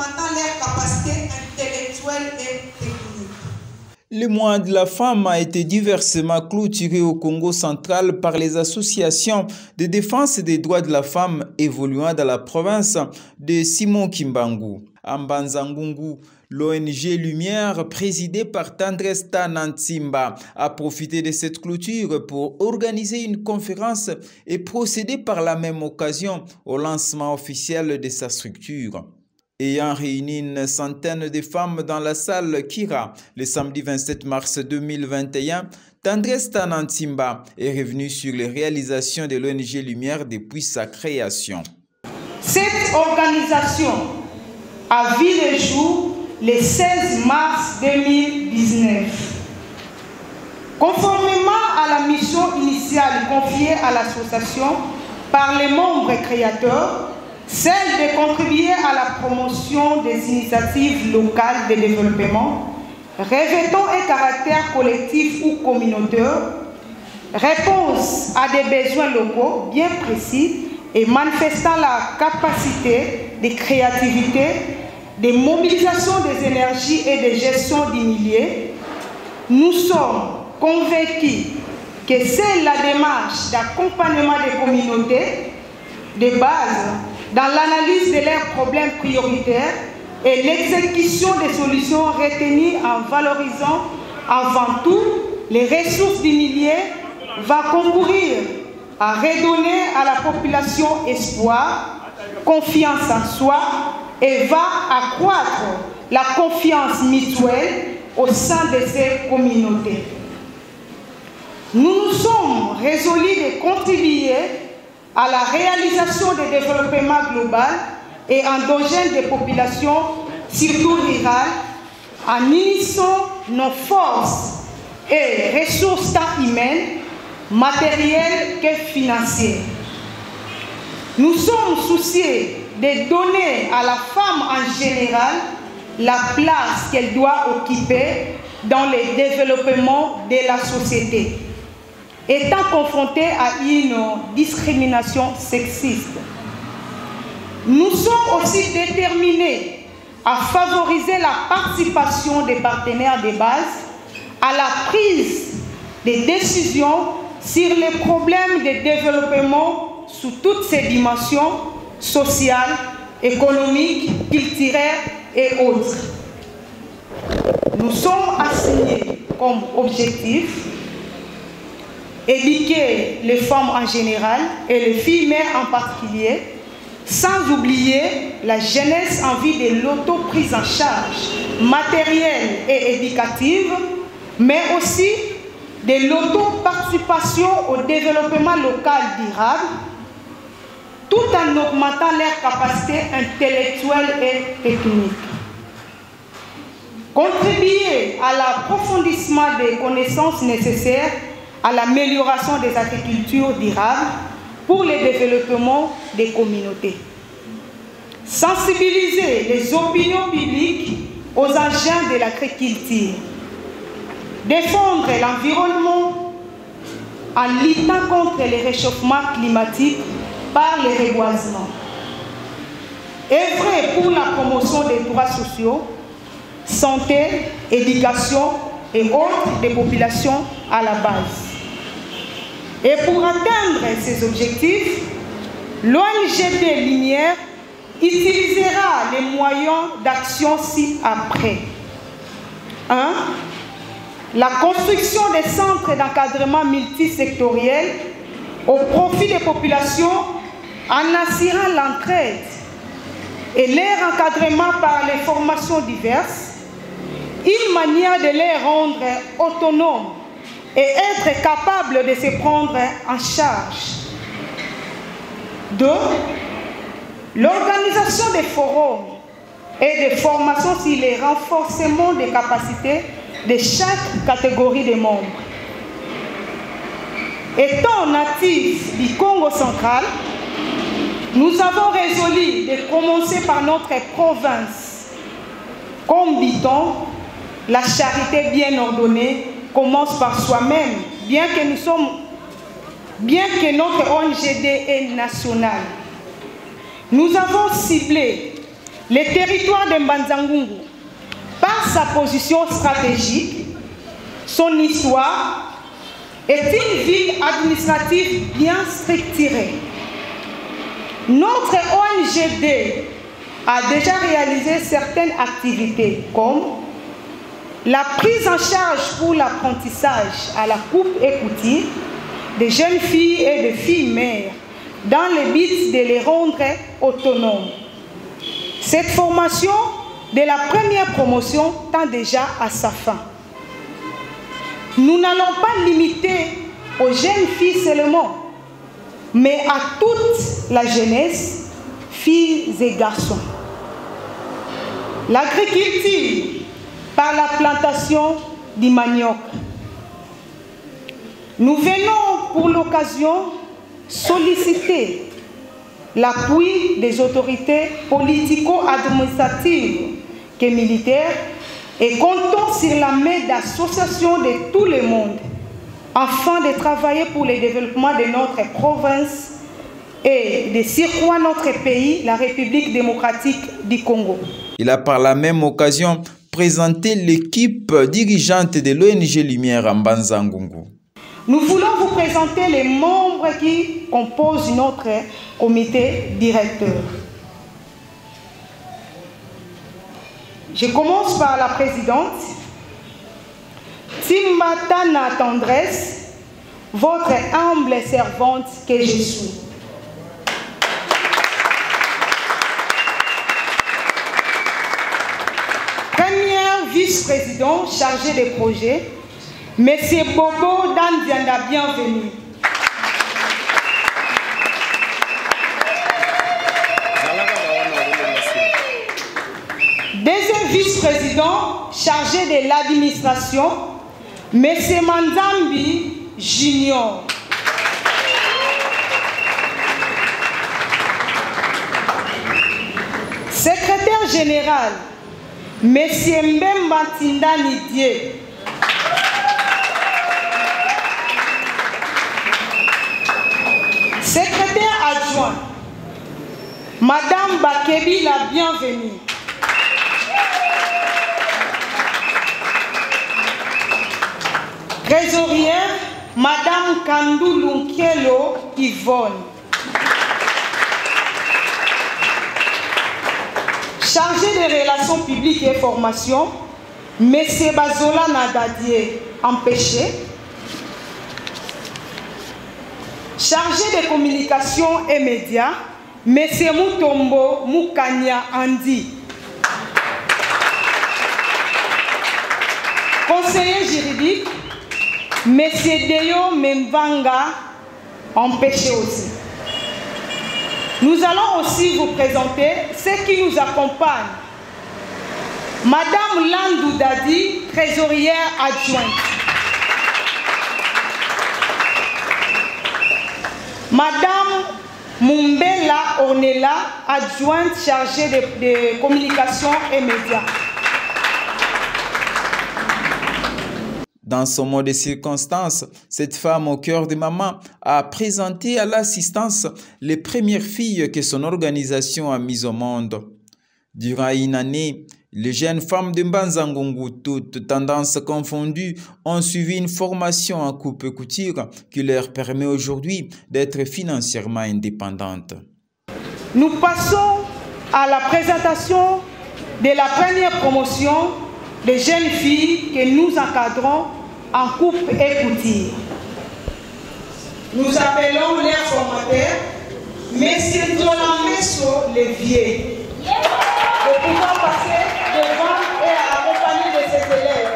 augmentant leurs capacités intellectuelles et techniques. Le mois de la femme a été diversement clôturé au Congo central par les associations de défense des droits de la femme évoluant dans la province de Simon Kimbangu. À Mbanza-Ngungu, l'ONG Lumière, présidée par Tendresse Nantsimba, a profité de cette clôture pour organiser une conférence et procéder par la même occasion au lancement officiel de sa structure. Ayant réuni une centaine de femmes dans la salle Kira le samedi 27 mars 2021, Tendresse Nantsimba est revenu sur les réalisations de l'ONG Lumière depuis sa création. Cette organisation a vu le jour le 16 mars 2019. Conformément à la mission initiale confiée à l'association par les membres créateurs, celle de contribuer à la promotion des initiatives locales de développement, revêtant un caractère collectif ou communautaire, réponse à des besoins locaux bien précis et manifestant la capacité de créativité, de mobilisation des énergies et de gestion du milieu, nous sommes convaincus que c'est la démarche d'accompagnement des communautés de base dans l'analyse de leurs problèmes prioritaires et l'exécution des solutions retenues en valorisant avant tout les ressources du milieu va concourir à redonner à la population espoir, confiance en soi et va accroître la confiance mutuelle au sein de ces communautés. Nous nous sommes résolus de contribuer à la réalisation des développements global et endogène des populations, surtout rurales, en unissant nos forces et ressources tant humaines, matérielles que financières. Nous sommes soucieux de donner à la femme en général la place qu'elle doit occuper dans le développement de la société, étant confrontée à une discrimination sexiste. Nous sommes aussi déterminés à favoriser la participation des partenaires de base à la prise des décisions sur les problèmes de développement sous toutes ses dimensions sociales, économiques, culturelles et autres. Nous sommes assignés comme objectif éduquer les femmes en général et les filles mères en particulier, sans oublier la jeunesse en vue de l'auto-prise en charge matérielle et éducative, mais aussi de l'auto-participation au développement local durable, tout en augmentant leurs capacités intellectuelles et techniques. Contribuer à l'approfondissement des connaissances nécessaires à l'amélioration des agricultures durables pour le développement des communautés. Sensibiliser les opinions publiques aux agents de l'agriculture. Défendre l'environnement en luttant contre le réchauffement climatique par le reboisement. Œuvrer pour la promotion des droits sociaux, santé, éducation et autres des populations à la base. Et pour atteindre ces objectifs, l'ONG Lumière utilisera les moyens d'action ci-après. 1. La construction des centres d'encadrement multisectoriels au profit des populations en assurant l'entraide et leur encadrement par les formations diverses, une manière de les rendre autonomes et être capables de se prendre en charge. 2. L'organisation des forums et des formations sur le renforcement des capacités de chaque catégorie de membres. Étant natifs du Congo central, nous avons résolu de commencer par notre province. Comme dit-on, la charité bien ordonnée commence par soi-même, bien que notre ONGD est nationale. Nous avons ciblé le territoire de Mbanza-Ngungu, par sa position stratégique, son histoire, est une ville administrative bien structurée. Notre ONGD a déjà réalisé certaines activités comme la prise en charge pour l'apprentissage à la coupe et couture de jeunes filles et de filles mères dans le but de les rendre autonomes. Cette formation de la première promotion tend déjà à sa fin. Nous n'allons pas limiter aux jeunes filles seulement, mais à toute la jeunesse, filles et garçons. L'agriculture par la plantation du manioc. Nous venons pour l'occasion solliciter l'appui des autorités politico-administratives et militaires et comptons sur la main d'associations de tout le monde afin de travailler pour le développement de notre province et de circuler notre pays, la République démocratique du Congo. Il a par la même occasion présenté l'équipe dirigeante de l'ONG Lumière en Mbanza-Ngungu. Nous voulons vous présenter les membres qui composent notre comité directeur. Je commence par la présidente, Timbatana Tendresse, votre humble servante que je suis. Première vice-présidente chargée des projets, Monsieur Bobo Dandianda, bienvenue. Deuxième vice-président chargé de l'administration, Monsieur Manzambi Junior. Secrétaire général, Monsieur Mbemba Tindani Dié. Secrétaire adjoint, Madame Bakebi, la bienvenue. Trésorière, Madame Kandou Lunkielo Yvonne. Chargé des relations publiques et formation, Monsieur Bazola Nadadier, empêché. Chargé de communication et médias, M. Mutombo Mukanya Andi. Conseiller juridique, M. Deyo Memvanga, empêché aussi. Nous allons aussi vous présenter ceux qui nous accompagnent. Madame Landou Dadi, trésorière adjointe. Madame Mumbela Onela, adjointe chargée de communication et médias. Dans son mot de circonstance, cette femme au cœur de maman a présenté à l'assistance les premières filles que son organisation a mises au monde. Durant une année, les jeunes femmes de Mbanza-Ngungu, toutes tendances confondues, ont suivi une formation en coupe-couture qui leur permet aujourd'hui d'être financièrement indépendantes. Nous passons à la présentation de la première promotion des jeunes filles que nous encadrons en coupe et couture. Nous appelons les formateurs M. Dolameso Levier de pouvoir passer devant et accompagner de ses élèves.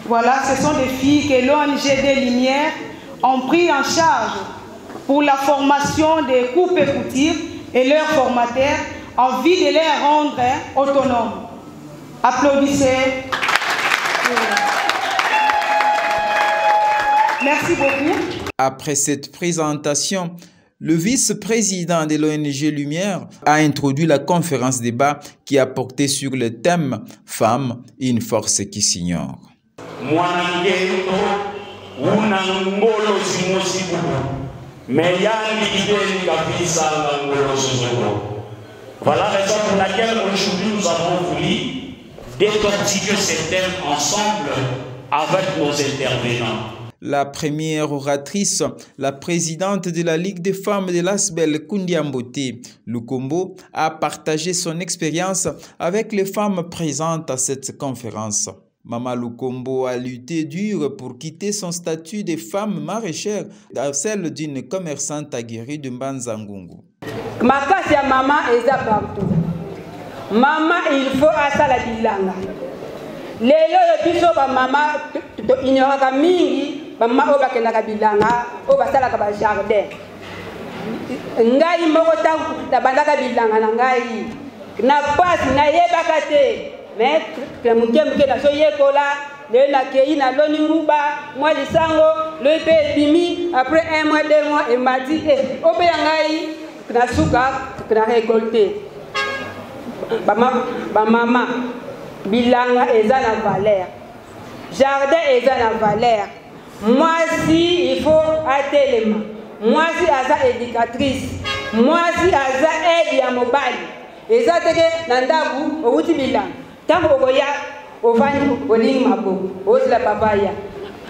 Voilà, ce sont des filles que l'ONG des Lumières ont pris en charge pour la formation des coupes et couture et leurs formateurs en vue de les rendre autonomes. Applaudissez. Merci beaucoup. Après cette présentation, le vice-président de l'ONG Lumière a introduit la conférence débat qui a porté sur le thème « Femmes, une force qui s'ignore ». Voilà la raison pour laquelle aujourd'hui nous avons voulu décortiquer ces thèmes ensemble avec nos intervenants. La première oratrice, la présidente de la Ligue des femmes de l'Asbel, Kundiambote Lukombo, a partagé son expérience avec les femmes présentes à cette conférence. Mama Lukombo a lutté dur pour quitter son statut de femme maraîchère à celle d'une commerçante aguerrie de Mbanzangungu. Makasi ya maman eza partout. Maman, il faut asala bilanga. Lelo yo biso ba mama to ignoraka mingi ba mama o bakendaka bilanga o basala ka ba jardin. Ngai moko ta bandaka bilanga na ngai. Na pasi na yebaka te. Mais que muke na so yekola le na kei na loni ruba moi lisango le pe bimi après 1 mois 2 mois il m'a dit o be ngai na suka na récolter. Ba mama bilanga eza na valeur, jardin eza na valeur. Moi si il faut atelema, moi si aza éducatrice, moi si aza aide ya mobali eza teke na ndabu outi bilanga tango okoya ovani olingi mabo ozila papaya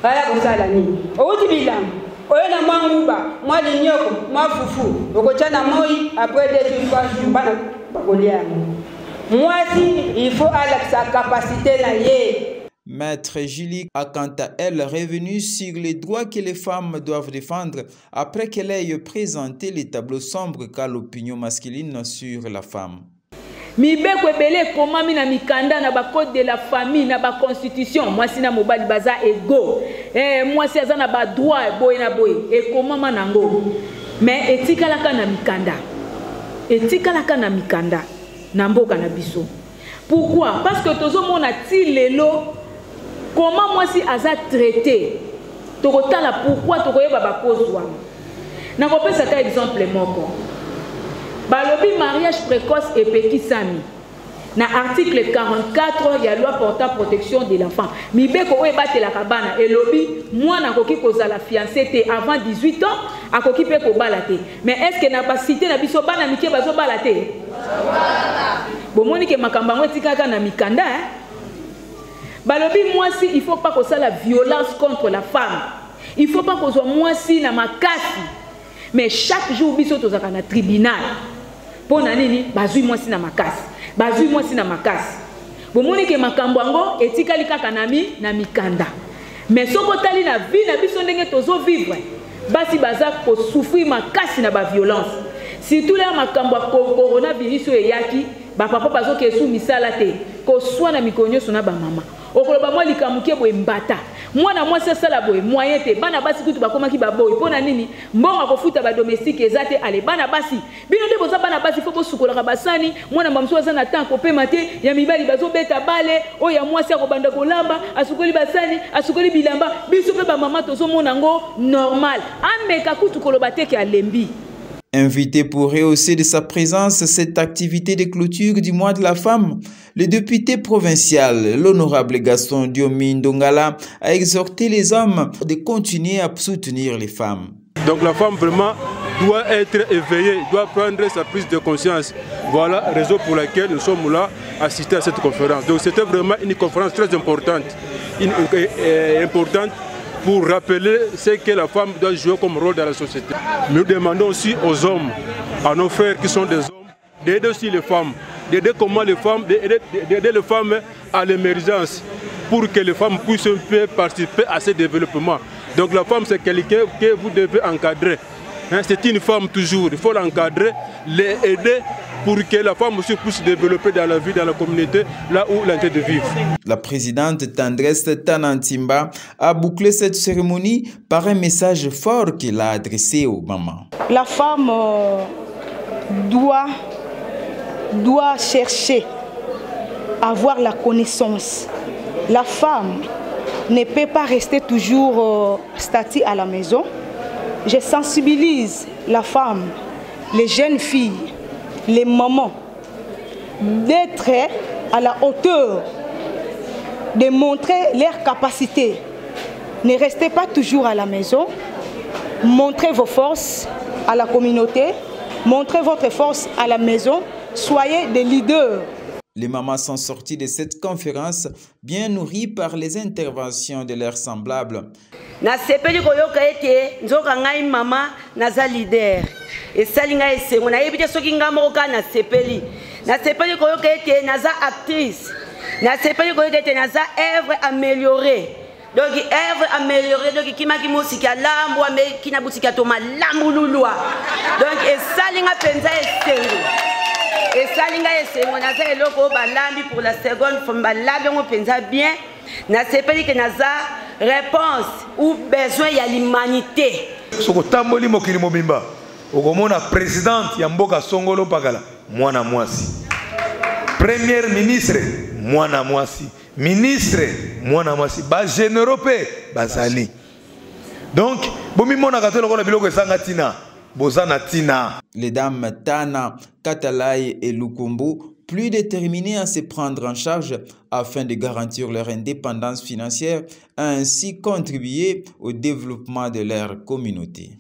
aya kosala nini outi bilanga oyo na mwanguba mwa linyoko mwa fufu okochana moi après 2 jours bana bakolia. Moi aussi, il faut aller sa capacité na ye. Maître Julie a quant à elle revenu sur les droits que les femmes doivent défendre après qu'elle ait présenté les tableaux sombres qu'a l'opinion masculine sur la femme. Mibeko ebele comment mina mikanda na ba code de la famille na ba constitution moi si na mobali baza ego moi si aza na ba droit boy na boy et comment manango mais etikalaka na mikanda Namboka na biso. Pourquoi? Parce que tozo mona ti lelo comment moi si aza traité tokotala pourquoi tokoyeba ba cause wana. Na kopesa ta exemple moko. Balobi mariage précoce et pekisami. Na article 44 ya loi portant protection de l'enfant. Mibeko oye batela kabana elobi mwana koki kozala fiancé te avant 18 ans akoki pe ko balate. Mais est-ce que na pas cité na biso bana mike bazo balate? Bomoni ke makambango etikaka na mikanda balobi mwasi il faut pas que ça la violence contre la femme. Il faut pas que soit mwasi na makasi. Mais chaque jour biso tozaka na tribunal. Pona nini bazui mwasi na makasi. Bazui mwasi na makasi. Bomoni ke makambango etikali kaka na mikanda. Mais soko tali na vie na biso ndenge tozo vivre. Basi baza ko souffrir makasi na ba violence. Surtout là makambo coronavirus eyaki ba papa bazo ke sou misala te ko swana mikonyo sona ba mama okoloba mwa likamuke boye mbata mwana mwasi sala boye moyen te bana basi kutu bakomaki baboy pona nini mbonga kofuta ba domestique ezate ale bana basi bino nde boza bana basi foko sukola basani mwana mbamso aza na temps kopema te ya mibali bazo beta bale o ya mwasi akobanda kolamba asukoli basani asukoli bilamba biso pe ba mama tozo mona ngo normal ameka kutu koloba te ke alembi. Invité pour rehausser de sa présence cette activité de clôture du mois de la femme, le député provincial, l'honorable Gaston Diomi Ndongala, a exhorté les hommes de continuer à soutenir les femmes. Donc la femme vraiment doit être éveillée, doit prendre sa prise de conscience. Voilà la raison pour laquelle nous sommes là assistés à cette conférence. Donc c'était vraiment une conférence très importante, pour rappeler ce que la femme doit jouer comme rôle dans la société. Nous demandons aussi aux hommes, à nos frères qui sont des hommes, d'aider aussi les femmes, d'aider les femmes à l'émergence pour que les femmes puissent participer à ce développement. Donc la femme c'est quelqu'un que vous devez encadrer. C'est une femme toujours, il faut l'encadrer, l'aider pour que la femme aussi puisse se développer dans la vie, dans la communauté, là où elle a été de vivre. La présidente Tendresse Tanantimba a bouclé cette cérémonie par un message fort qu'elle a adressé aux mamans. La femme doit chercher à avoir la connaissance. La femme ne peut pas rester toujours statique à la maison. Je sensibilise la femme, les jeunes filles, les mamans, d'être à la hauteur, de montrer leurs capacités. Ne restez pas toujours à la maison, montrez vos forces à la communauté, montrez votre force à la maison soyez des leaders. Les mamans sont sorties de cette conférence bien nourries par les interventions de leurs semblables. Na sepeli koyoka ete nzoka ngai mama naza leader. Esali ngai esengo na yebite soki nga moko ka na sepeli. Na sepeli koyoka ete naza actrice. Na sepeli koyoka ete naza œuvre améliorée. Donc œuvre améliorée donc kimaki musika lambo ame kina busika to malamu lulwa. Donc esali nga penza esengo. Esalinga esengo naza eloko balambi pour la seconde fois balambi ngo penza bien na sepeli que naza réponse ou besoin ya l'humanité. Soko tamboli mokili mobimba okomona présidente ya mboka songolo pakala mwana mwasi, premier ministre mwana mwasi, ministre mwana mwasi, ba généraux pe bazali. Donc bomimona katolo kola biloko esanga tina. Les dames Tana, Katalaï et Lukumbu, plus déterminées à se prendre en charge afin de garantir leur indépendance financière, ont ainsi contribué au développement de leur communauté.